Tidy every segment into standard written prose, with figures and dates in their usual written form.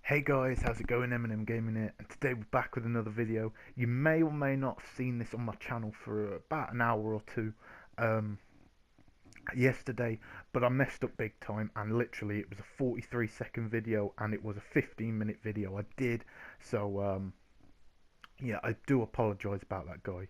Hey guys, how's it going? Eminem Gaming here, and today we're back with another video. You may or may not have seen this on my channel for about an hour or two um, yesterday, but I messed up big time, and literally it was a 43-second video and it was a 15-minute video I did, so yeah, I do apologise about that, guys.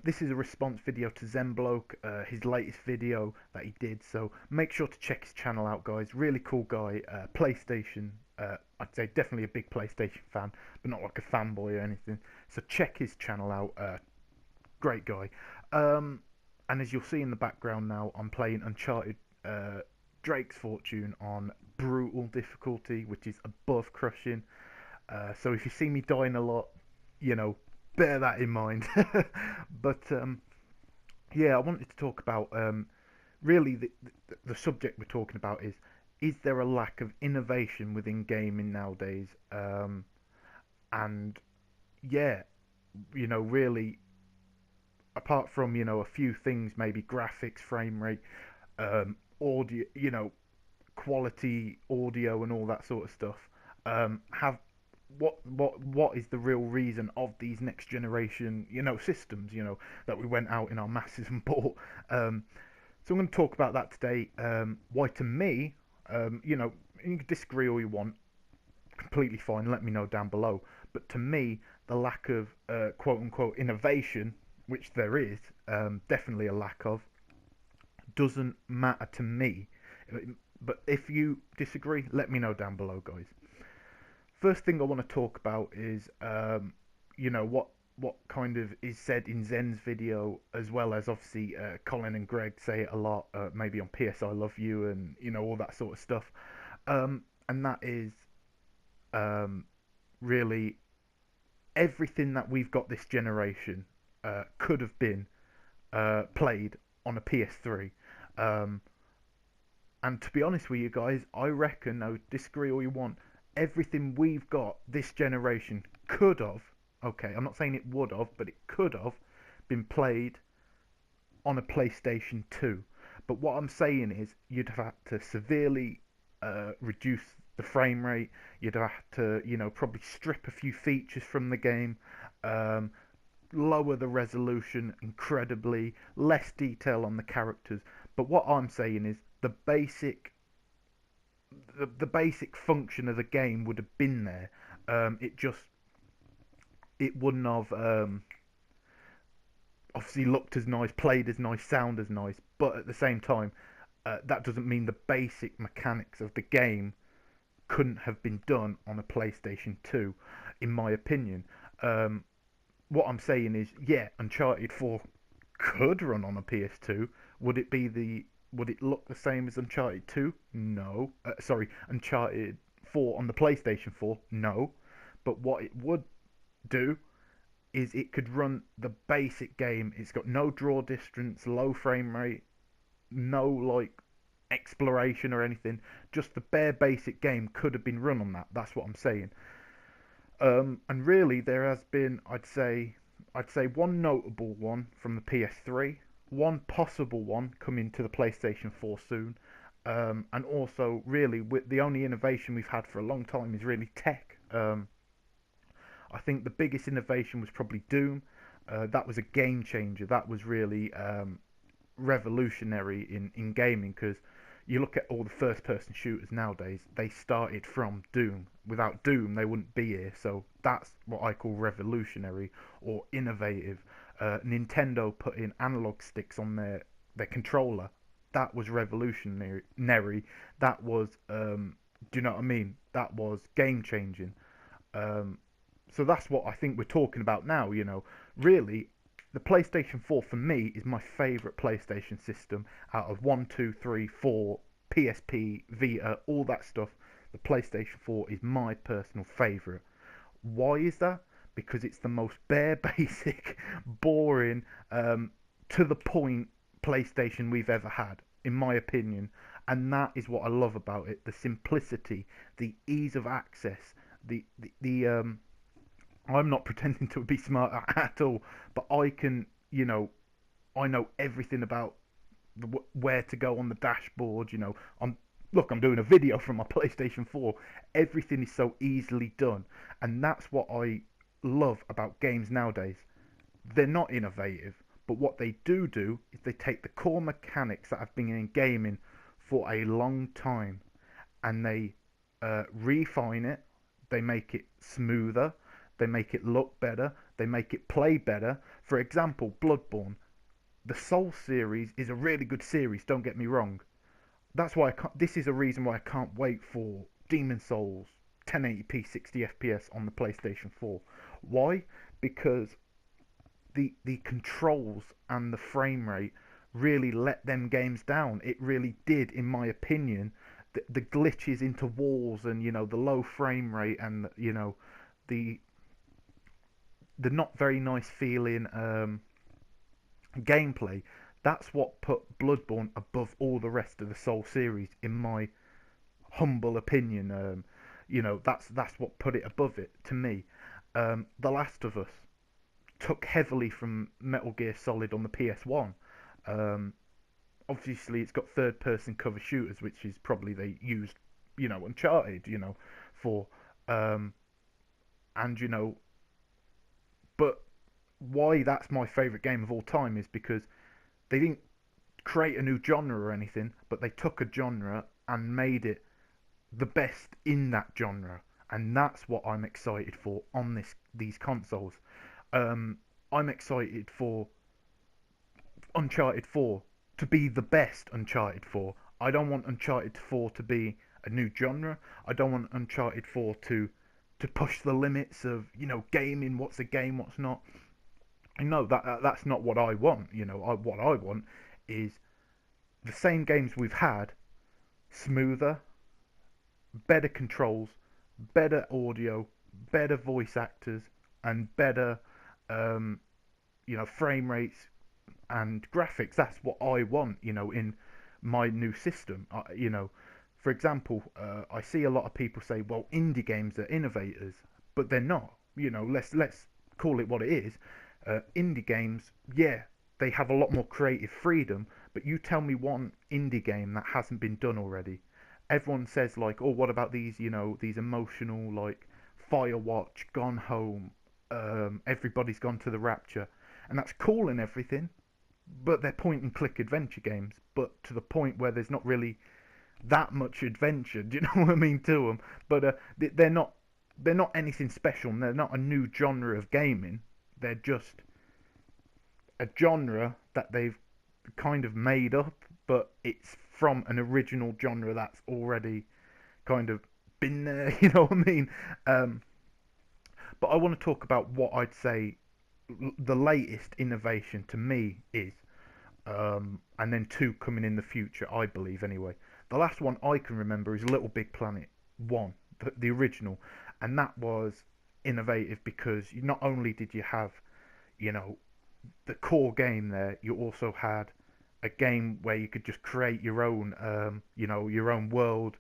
This is a response video to Zenbloke, his latest video that he did. So make sure to check his channel out, guys. Really cool guy. PlayStation. I'd say definitely a big PlayStation fan, but not like a fanboy or anything. So check his channel out. Great guy. And as you'll see in the background now, I'm playing Uncharted Drake's Fortune on brutal difficulty, which is above crushing. So if you see me dying a lot, you know, bear that in mind. But yeah, I wanted to talk about really the subject we're talking about is there a lack of innovation within gaming nowadays? And yeah, really, apart from a few things, maybe graphics, frame rate, audio, quality audio, and all that sort of stuff. Have what is the real reason of these next generation systems that we went out in our masses and bought? So I'm going to talk about that today. Why to me, you can disagree all you want, completely fine, let me know down below, but to me the lack of quote unquote innovation, which there is definitely a lack of, doesn't matter to me. But if you disagree, let me know down below, guys. First thing I want to talk about is, what kind of is said in Zen's video, as well as obviously Colin and Greg say it a lot, maybe on PS I Love You and all that sort of stuff, and that is really everything that we've got this generation could have been played on a PS3. And to be honest with you guys, I reckon, no, disagree all you want, everything we've got this generation could have, okay, I'm not saying it would have, but it could have been played on a PlayStation 2. But what I'm saying is you'd have had to severely reduce the frame rate, you'd have to, probably strip a few features from the game, lower the resolution incredibly, less detail on the characters. But what I'm saying is the basic function of the game would have been there. It wouldn't have obviously looked as nice, played as nice, sound as nice, but at the same time, that doesn't mean the basic mechanics of the game couldn't have been done on a PlayStation 2, in my opinion. What I'm saying is, yeah, Uncharted 4 could run on a PS2. Would it look the same as Uncharted 2? No. Sorry, Uncharted 4 on the PlayStation 4? No. But what it would do is it could run the basic game. It's got no draw distance, low frame rate, no like exploration or anything. Just the bare basic game could have been run on that. That's what I'm saying. And really, there has been, I'd say one notable one from the PS3, one possible one coming to the PlayStation 4 soon, and also really the only innovation we've had for a long time is really tech. I think the biggest innovation was probably Doom. That was a game changer. That was really revolutionary in gaming, because you look at all the first person shooters nowadays, they started from Doom. Without Doom they wouldn't be here. So that's what I call revolutionary or innovative. Nintendo put in analog sticks on their controller. That was revolutionary. That was do you know what I mean? That was game changing. So that's what I think we're talking about now. Really, the PlayStation 4 for me is my favourite PlayStation system out of 1, 2, 3, 4, PSP, Vita, all that stuff. The PlayStation 4 is my personal favourite. Why is that? Because it's the most bare basic, boring, to the point PlayStation we've ever had, in my opinion. And that is what I love about it: the simplicity, the ease of access, the I'm not pretending to be smart at all, but I can, I know everything about where to go on the dashboard. look, I'm doing a video from my PlayStation 4. Everything is so easily done, and that's what I love about games nowadays. They're not innovative, but what they do is they take the core mechanics that have been in gaming for a long time, and they refine it. They make it smoother. They make it look better. They make it play better. For example, Bloodborne. The Soul series is a really good series. Don't get me wrong. That's why this is a reason why I can't wait for Demon Souls 1080p 60 FPS on the PlayStation 4. Why? Because the controls and the frame rate really let them games down. It really did, in my opinion. The glitches into walls, and the low frame rate, and the the not very nice feeling gameplay. That's what put Bloodborne above all the rest of the Soul series, in my humble opinion. That's what put it above it to me. The Last of Us took heavily from Metal Gear Solid on the PS1. Um, Obviously, it's got third-person cover shooters, which is probably they used, Uncharted, for, and but why that's my favourite game of all time is because they didn't create a new genre or anything, but they took a genre and made it the best in that genre, and that's what I'm excited for on these consoles. I'm excited for Uncharted 4 to be the best Uncharted 4. I don't want Uncharted 4 to be a new genre. I don't want Uncharted 4 to push the limits of gaming. What's a game? What's not? No, that's not what I want. What I want is the same games we've had, smoother, better controls, better audio, better voice actors, and better frame rates and graphics. That's what I want, in my new system. For example, I see a lot of people say, well, indie games are innovators, but they're not. Let's call it what it is. Indie games, yeah, they have a lot more creative freedom, but you tell me one indie game that hasn't been done already. Everyone says like, oh, what about these emotional, like Firewatch, Gone Home, Everybody's Gone to the Rapture, and that's cool and everything, but they're point and click adventure games, but to the point where there's not really that much adventure. Do you know what I mean to them? But they're not anything special. And they're not a new genre of gaming. They're just a genre that they've kind of made up, but it's from an original genre that's already kind of been there. You know what I mean? But I want to talk about what I'd say the latest innovation to me is, and then two coming in the future, I believe anyway. The last one I can remember is Little Big Planet 1, the original, and that was innovative because not only did you have, the core game there, you also had a game where you could just create your own, your own world,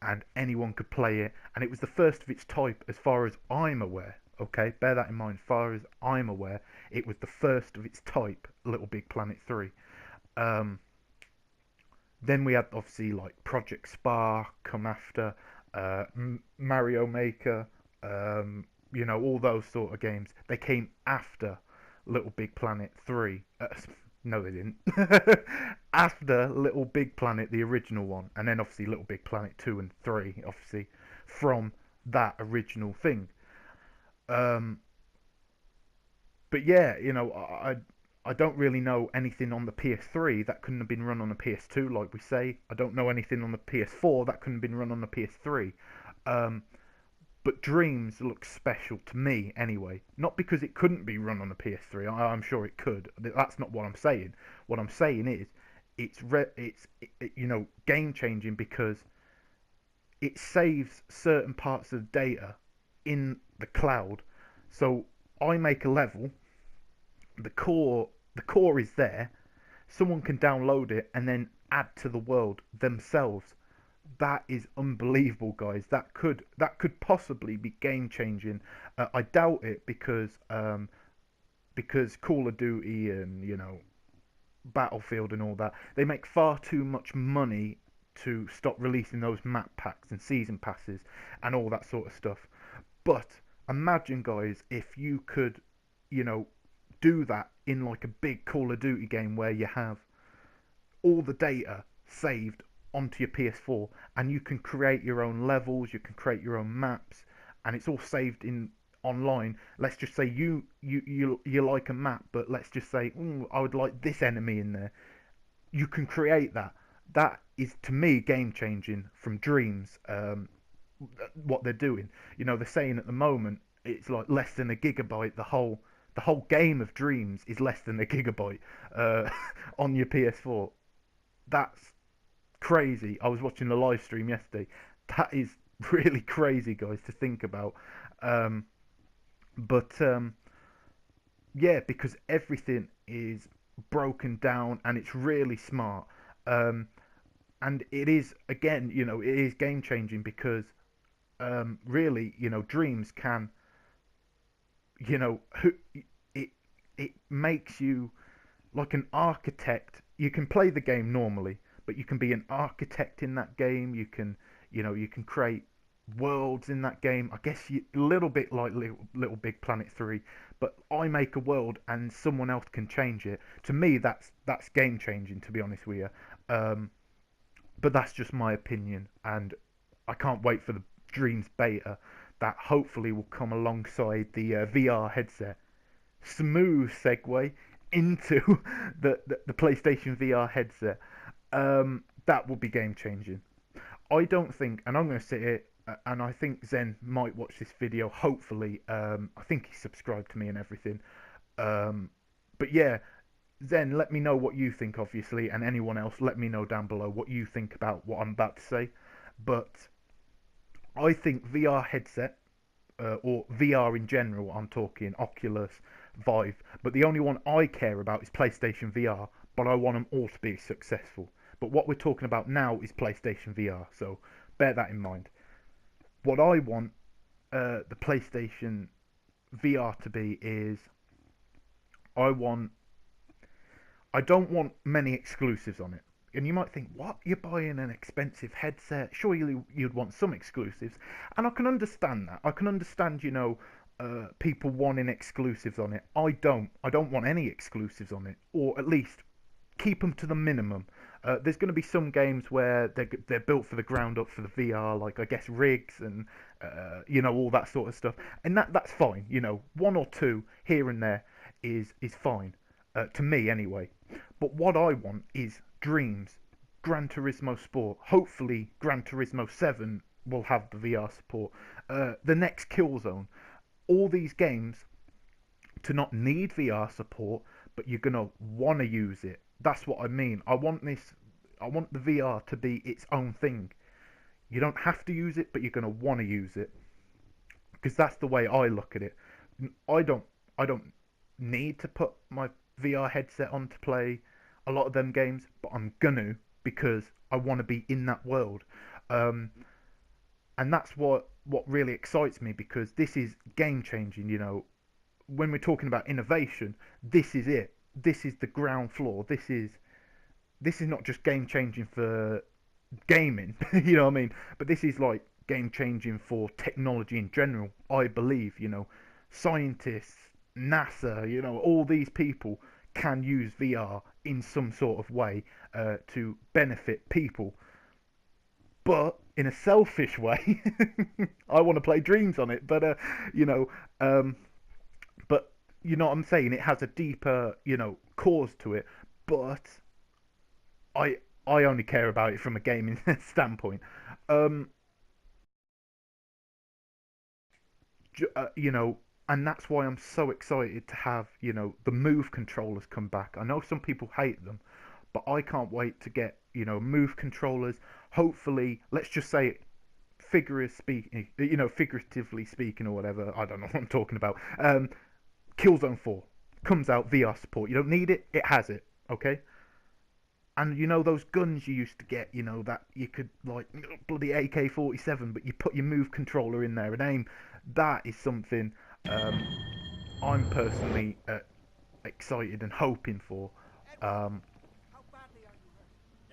and anyone could play it, and it was the first of its type as far as I'm aware. Okay, bear that in mind. As far as I'm aware, it was the first of its type, Little Big Planet 3. Then we had obviously like Project Spark come after, Mario Maker, all those sort of games. They came after Little Big Planet 3. No, they didn't. After Little Big Planet, the original one, and then obviously Little Big Planet 2 and 3, obviously from that original thing. Um, but yeah, I don't really know anything on the PS3 that couldn't have been run on the PS2, like we say. I don't know anything on the PS4 that couldn't have been run on the PS3. Um, but Dreams looks special to me anyway. Not because it couldn't be run on the PS3. I'm sure it could. That's not what I'm saying. What I'm saying is, it's game changing because it saves certain parts of the data in the cloud. So I make a level, the core is there, someone can download it and then add to the world themselves. That is unbelievable, guys. That could possibly be game changing. I doubt it because Call of Duty and Battlefield and all that, they make far too much money to stop releasing those map packs and season passes and all that sort of stuff. But imagine, guys, if you could, you know, do that in like a big Call of Duty game where you have all the data saved onto your PS4 and you can create your own levels, you can create your own maps, and it's all saved in online. Let's just say you like a map, but let's just say I would like this enemy in there. You can create that. That is, to me, game changing from Dreams. What they're doing, you know, they're saying at the moment it's like less than a gigabyte. The whole game of Dreams is less than a gigabyte on your PS4. That's crazy. I was watching the live stream yesterday. That is really crazy, guys, to think about. Um, but yeah, because everything is broken down and it's really smart. Um, and it is, again, you know, it is game changing because really, you know, Dreams can, you know, it it makes you like an architect. You can play the game normally, but you can be an architect in that game. You can, you know, you can create worlds in that game. I guess a little bit like Little Big Planet 3, but I make a world and someone else can change it. To me, that's game changing. To be honest with you, but that's just my opinion, and I can't wait for the Dreams beta that hopefully will come alongside the VR headset. Smooth segue into the PlayStation VR headset. That will be game changing. I don't think, and I'm going to sit here, and I think Zen might watch this video. Hopefully, I think he's subscribed to me and everything. But yeah, Zen, let me know what you think, obviously, and anyone else, let me know down below what you think about what I'm about to say. But I think VR headset, or VR in general, I'm talking Oculus, Vive, but the only one I care about is PlayStation VR, but I want them all to be successful. But what we're talking about now is PlayStation VR, so bear that in mind. What I want the PlayStation VR to be is, I want I don't want many exclusives on it. And you might think, what? You're buying an expensive headset? Surely you'd want some exclusives. And I can understand that. I can understand, you know, people wanting exclusives on it. I don't. I don't want any exclusives on it. Or at least keep them to the minimum. There's going to be some games where they're built for the ground up for the VR, like I guess rigs and you know, all that sort of stuff. And that's fine. You know, one or two here and there is fine, to me anyway. But what I want is Dreams, Gran Turismo Sport. Hopefully, Gran Turismo 7 will have the VR support. The next Killzone. All these games to not need VR support, but you're gonna want to use it. That's what I mean. I want the VR to be its own thing. You don't have to use it, but you're gonna want to use it, because that's the way I look at it. I don't need to put my VR headset on to play a lot of them games, but I'm gonna, because I want to be in that world. Um, and that's what really excites me, because this is game changing. You know, when we're talking about innovation, this is it. This is the ground floor. This is not just game changing for gaming, you know what I mean? But this is like game changing for technology in general. I believe, you know, scientists, NASA, you know, all these people can use VR in some sort of way to benefit people. But in a selfish way, I want to play Dreams on it. But you know, but you know what I'm saying? It has a deeper, you know, cause to it. But I only care about it from a gaming standpoint. Um, you know, and that's why I'm so excited to have, you know, the Move controllers come back. I know some people hate them, but I can't wait to get, you know, Move controllers. Hopefully, let's just say, figuratively speaking or whatever. I don't know what I'm talking about. Killzone 4 comes out VR support. You don't need it; it has it. Okay. And you know those guns you used to get, you know, that you could, like, bloody AK-47, but you put your Move controller in there and aim. That is something um, I'm personally excited and hoping for. Um,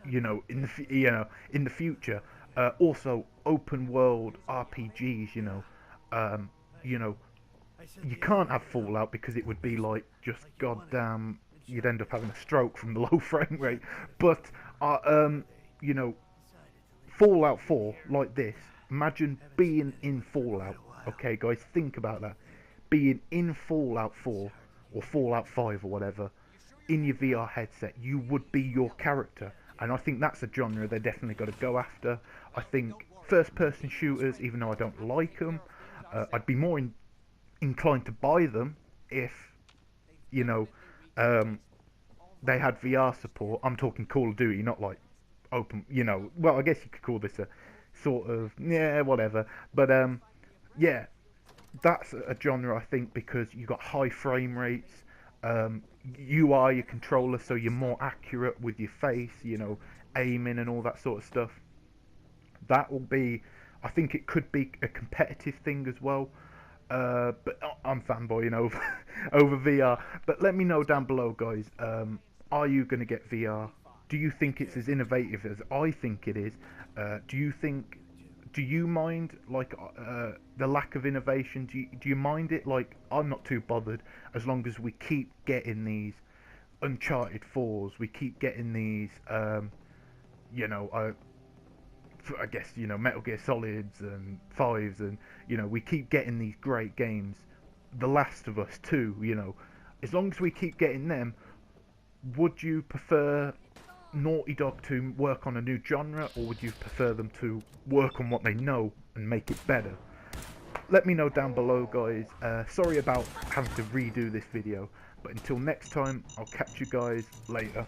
in the future. Also, open world RPGs. Um, you know, you can't have Fallout because it would be like just goddamn. You'd end up having a stroke from the low frame rate. But you know, Fallout 4 like this. Imagine being in Fallout. Okay, guys, think about that. Being in Fallout 4 or Fallout 5 or whatever in your VR headset, you would be your character. And I think that's a genre they're definitely got to go after. I think first-person shooters, even though I don't like them, I'd be more inclined to buy them if you know um, they had VR support. I'm talking Call of Duty, not like open. Well, I guess you could call this a sort of whatever. But yeah, that's a genre I think because you got high frame rates. You are your controller, so you're more accurate with your face. Aiming and all that sort of stuff. That will be. I think it could be a competitive thing as well. But I'm fanboying over over VR. But let me know down below, guys. Are you going to get VR? Do you think it's as innovative as I think it is? Do you mind like the lack of innovation? Do you mind it? Like, I'm not too bothered as long as we keep getting these Uncharted 4s. We keep getting these. You know, I guess Metal Gear Solids and Fives, and we keep getting these great games. The Last of Us 2. As long as we keep getting them, would you prefer Naughty Dog to work on a new genre, or would you prefer them to work on what they know and make it better? Let me know down below, guys. Sorry about having to redo this video, but until next time, I'll catch you guys later.